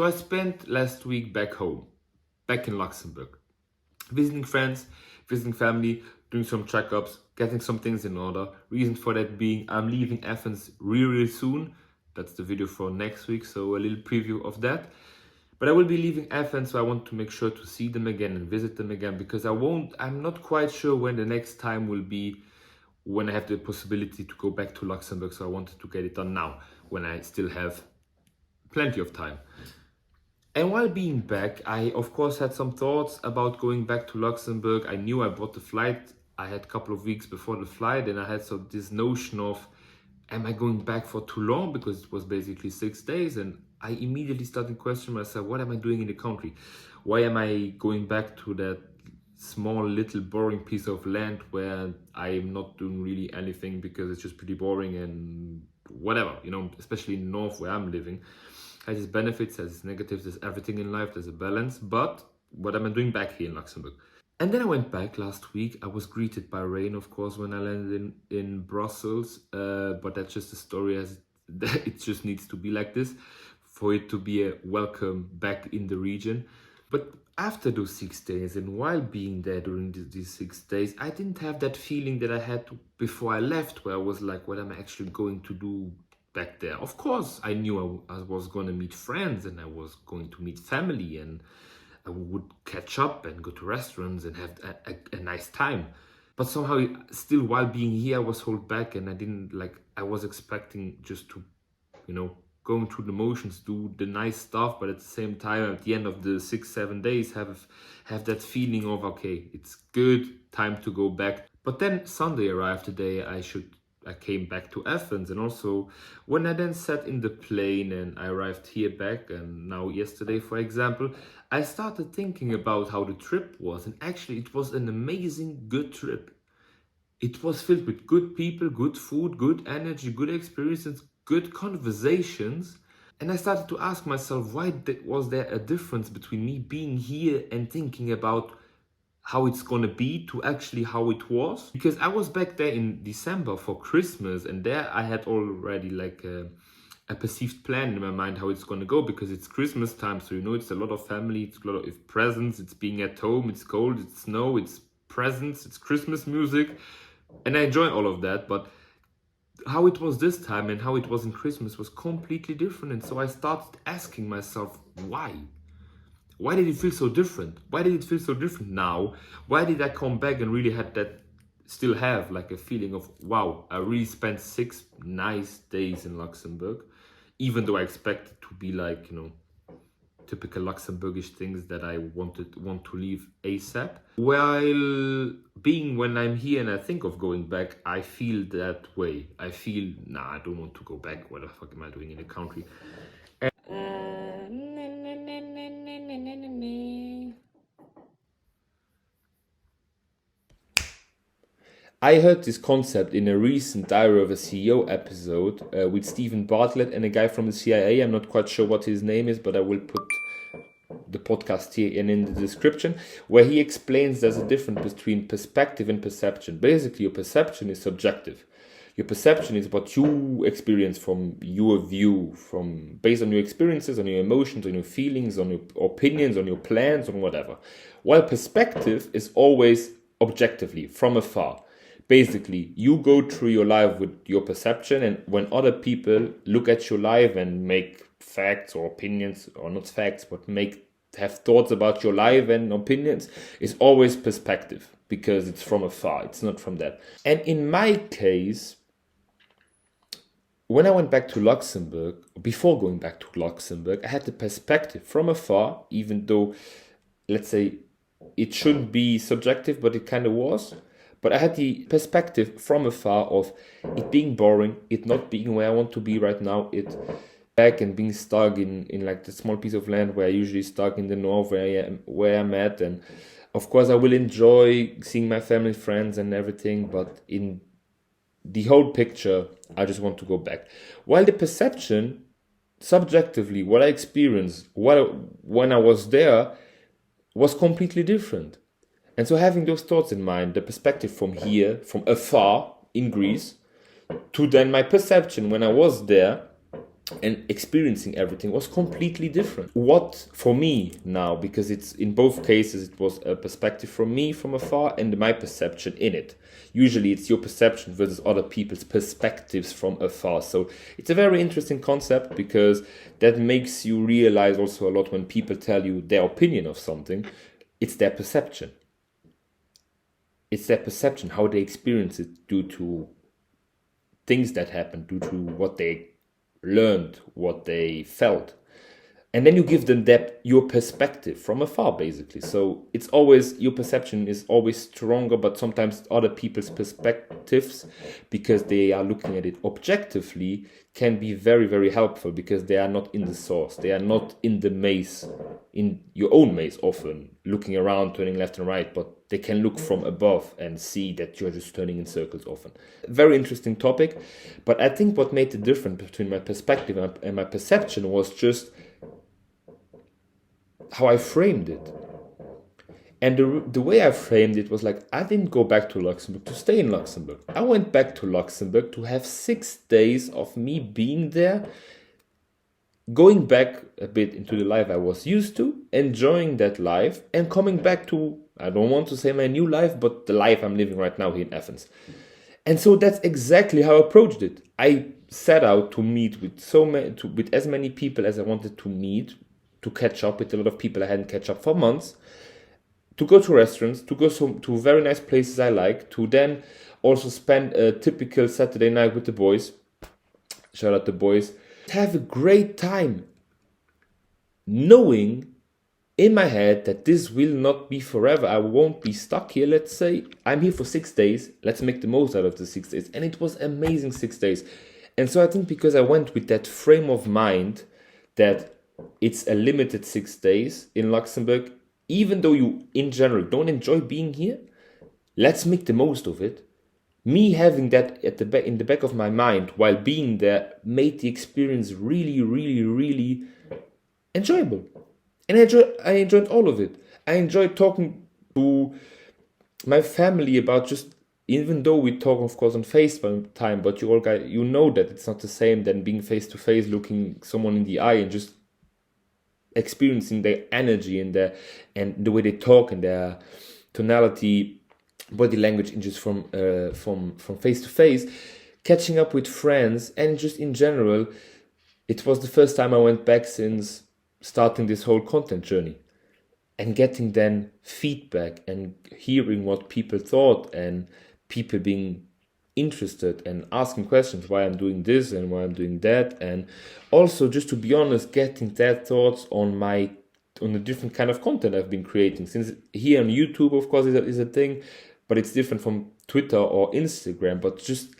So I spent last week back home, back in Luxembourg, visiting friends, visiting family, doing some checkups, getting some things in order. Reason for that being I'm leaving Athens really soon. That's the video for next week, so a little preview of that. But I will be leaving Athens, so I want to make sure to see them again and visit them again, because I'm not quite sure when the next time will be when I have the possibility to go back to Luxembourg. So I wanted to get it done now when I still have plenty of time. And while being back, I of course had some thoughts about going back to Luxembourg. I knew I bought the flight. I had a couple of weeks before the flight, and I had this notion of, am I going back for too long? Because it was basically 6 days, and I immediately started questioning myself, what am I doing in the country? Why am I going back to that small, little, boring piece of land where I'm not doing really anything because it's just pretty boring and whatever, especially in the north where I'm living. Has its benefits, has its negatives, there's everything in life, there's a balance. But what am I doing back here in Luxembourg? And then I went back last week. I was greeted by rain, of course, when I landed in Brussels. But that's just a story, as it just needs to be like this for it to be a welcome back in the region. But after those 6 days, and while being there during these 6 days, I didn't have that feeling that I had before I left, where I was like, what am I actually going to do back there? Of course, I knew I was going to meet friends, and I was going to meet family, and I would catch up and go to restaurants and have a nice time. But somehow, still while being here, I was held back, and I was expecting just to, going through the motions, do the nice stuff, but at the same time, at the end of the 6-7 days, have that feeling of, okay, it's good, time to go back. But then Sunday arrived, the day I came back to Athens, and also when I then sat in the plane and I arrived here back, and now yesterday, for example, I started thinking about how the trip was, and actually it was an amazing, good trip. It was filled with good people, good food, good energy, good experiences, good conversations. And I started to ask myself, why was there a difference between me being here and thinking about how it's gonna be to actually how it was? Because I was back there in December for Christmas, and there I had already a perceived plan in my mind how it's gonna go, because it's Christmas time, so it's a lot of family, it's a lot of presents, it's being at home, it's cold, it's snow, it's presents, it's Christmas music, and I enjoy all of that. But how it was this time and how it was in Christmas was completely different. And so I started asking myself, why? Why did it feel so different? Why did it feel so different now? Why did I come back and really still have a feeling of, wow, I really spent 6 nice days in Luxembourg, even though I expected to be typical Luxembourgish things that I want to leave ASAP. While when I'm here and I think of going back, I feel that way. I feel, I don't want to go back. What the fuck am I doing in the country? I heard this concept in a recent Diary of a CEO episode with Stephen Bartlett and a guy from the CIA. I'm not quite sure what his name is, but I will put the podcast here and in the description, where he explains there's a difference between perspective and perception. Basically, your perception is subjective. Your perception is what you experience from your view, based on your experiences, on your emotions, on your feelings, on your opinions, on your plans, on whatever. While perspective is always objectively, from afar. Basically, you go through your life with your perception, and when other people look at your life and make facts or opinions, or not facts, but have thoughts about your life and opinions, is always perspective, because it's from afar, it's not from that. And in my case, when I went back to Luxembourg, before going back to Luxembourg, I had the perspective from afar, even though, let's say, it shouldn't be subjective, but it kind of was. But I had the perspective from afar of it being boring, it not being where I want to be right now, it back and being stuck in the small piece of land where I usually stuck in the north where I'm at. And of course I will enjoy seeing my family, friends and everything, but in the whole picture, I just want to go back. While the perception, subjectively, what I experienced when I was there was completely different. And so having those thoughts in mind, the perspective from here, from afar in Greece, to then my perception when I was there, and experiencing everything was completely different. What for me now, because it's in both cases, it was a perspective from me from afar and my perception in it. Usually it's your perception versus other people's perspectives from afar. So it's a very interesting concept, because that makes you realize also a lot when people tell you their opinion of something. It's their perception. It's their perception, how they experience it due to things that happened, due to what they learned, what they felt. And then you give them your perspective from afar, basically. So it's always, your perception is always stronger, but sometimes other people's perspectives, because they are looking at it objectively, can be very, very helpful, because they are not in the source. They are not in the maze, in your own maze often, looking around, turning left and right, but they can look from above and see that you're just turning in circles often. Very interesting topic, but I think what made the difference between my perspective and my perception was just how I framed it. And the way I framed it was like, I didn't go back to Luxembourg to stay in Luxembourg. I went back to Luxembourg to have 6 days of me being there, going back a bit into the life I was used to, enjoying that life, and coming back to, I don't want to say my new life, but the life I'm living right now here in Athens. And so that's exactly how I approached it. I set out to meet with with as many people as I wanted to meet, to catch up with a lot of people I hadn't catch up for months, to go to restaurants, to go to very nice places I like, to then also spend a typical Saturday night with the boys, shout out the boys, have a great time, knowing in my head that this will not be forever. I won't be stuck here. Let's say I'm here for 6 days. Let's make the most out of the 6 days. And it was amazing 6 days. And so I think because I went with that frame of mind that it's a limited 6 days in Luxembourg, even though you in general don't enjoy being here, let's make the most of it. Me having that in the back of my mind while being there made the experience really, really, really enjoyable. And I enjoyed all of it. I enjoyed talking to my family about just, even though we talk, of course, on FaceTime, but you know that it's not the same than being face to face, looking someone in the eye and just experiencing their energy and the way they talk and their tonality, body language, and just from face to face, catching up with friends, and just in general, it was the first time I went back since starting this whole content journey, and getting then feedback and hearing what people thought, and people being interested and asking questions why I'm doing this and why I'm doing that, and also, just to be honest, getting their thoughts on the different kind of content I've been creating. Since here on YouTube, of course, is a thing, but it's different from Twitter or Instagram, but just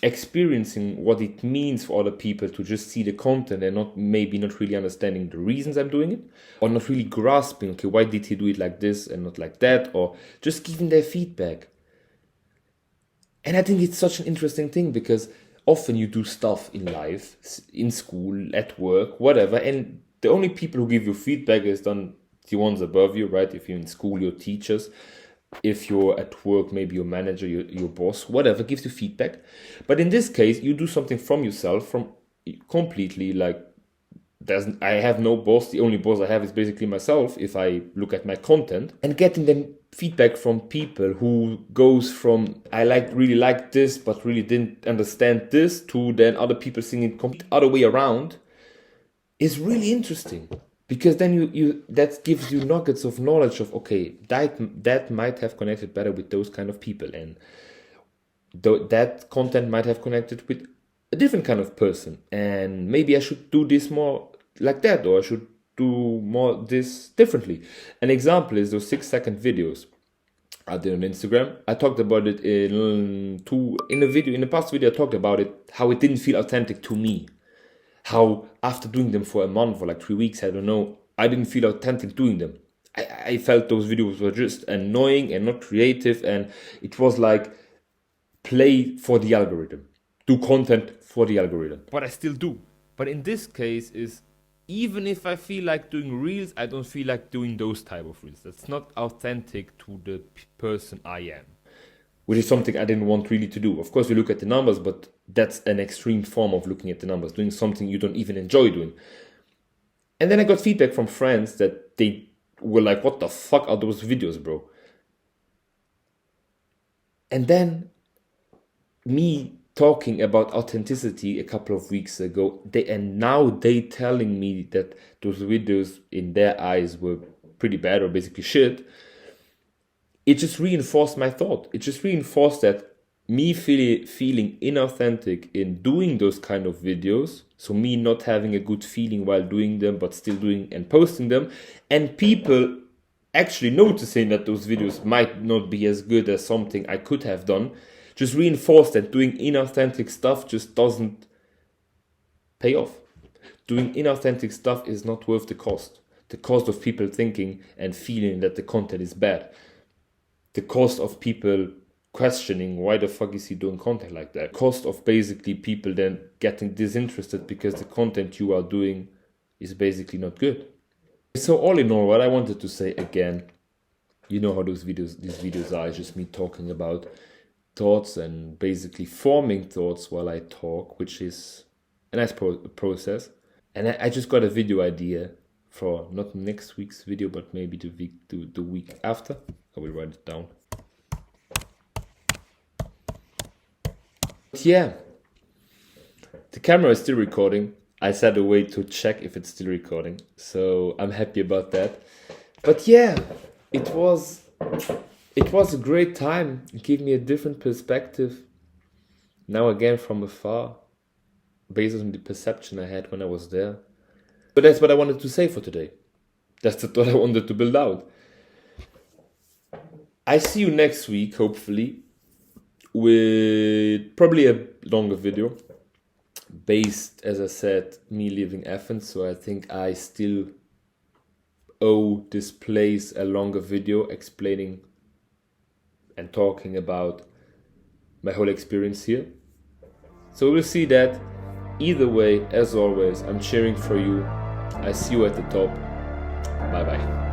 experiencing what it means for other people to just see the content and not really understanding the reasons I'm doing it, or not really grasping, okay, why did he do it like this and not like that, or just giving their feedback. And I think it's such an interesting thing, because often you do stuff in life, in school, at work, whatever, and the only people who give you feedback is the ones above you, right? If you're in school, your teachers. If you're at work, maybe your manager, your boss, whatever, gives you feedback. But in this case, you do something from yourself, from completely like, I have no boss. The only boss I have is basically myself, if I look at my content, and getting then feedback from people who goes from, I really like this, but really didn't understand this, to then other people seeing it complete other way around, is really interesting. Because then you that gives you nuggets of knowledge of, okay, that might have connected better with those kind of people, and that content might have connected with a different kind of person, and maybe I should do this more like that, or I should do more this differently. An example is those 6-second videos I did on Instagram. I talked about it in the past video. I talked about it, how it didn't feel authentic to me. How after doing them for a month or like 3 weeks, I don't know, I didn't feel authentic doing them. I felt those videos were just annoying and not creative, and it was like play for the algorithm, do content for the algorithm. But I still do. But in this case is, even if I feel like doing reels, I don't feel like doing those type of reels. That's not authentic to the person I am, which is something I didn't want really to do. Of course, we look at the numbers, but that's an extreme form of looking at the numbers, doing something you don't even enjoy doing. And then I got feedback from friends that they were like, what the fuck are those videos, bro? And then me talking about authenticity a couple of weeks ago, now they telling me that those videos in their eyes were pretty bad or basically shit. It just reinforced my thought. It just reinforced that me feeling inauthentic in doing those kind of videos, so me not having a good feeling while doing them but still doing and posting them, and people actually noticing that those videos might not be as good as something I could have done, just reinforced that doing inauthentic stuff just doesn't pay off. Doing inauthentic stuff is not worth the cost of people thinking and feeling that the content is bad, the cost of people questioning why the fuck is he doing content like that, cost of basically people then getting disinterested because the content you are doing is basically not good. So all in all, what I wanted to say again, you know how these videos are, it's just me talking about thoughts and basically forming thoughts while I talk, which is a nice process. And I just got a video idea for not next week's video, but maybe the week after. I will write it down. But yeah, the camera is still recording. I set a way to check if it's still recording, so I'm happy about that. But yeah, it was a great time. It gave me a different perspective. Now again from afar, based on the perception I had when I was there. But that's what I wanted to say for today. That's what I wanted to build out. I see you next week, hopefully, with probably a longer video. Based, as I said, me leaving Athens, so I think I still owe this place a longer video explaining and talking about my whole experience here. So we'll see that. Either way, as always, I'm cheering for you. I see you at the top. Bye bye.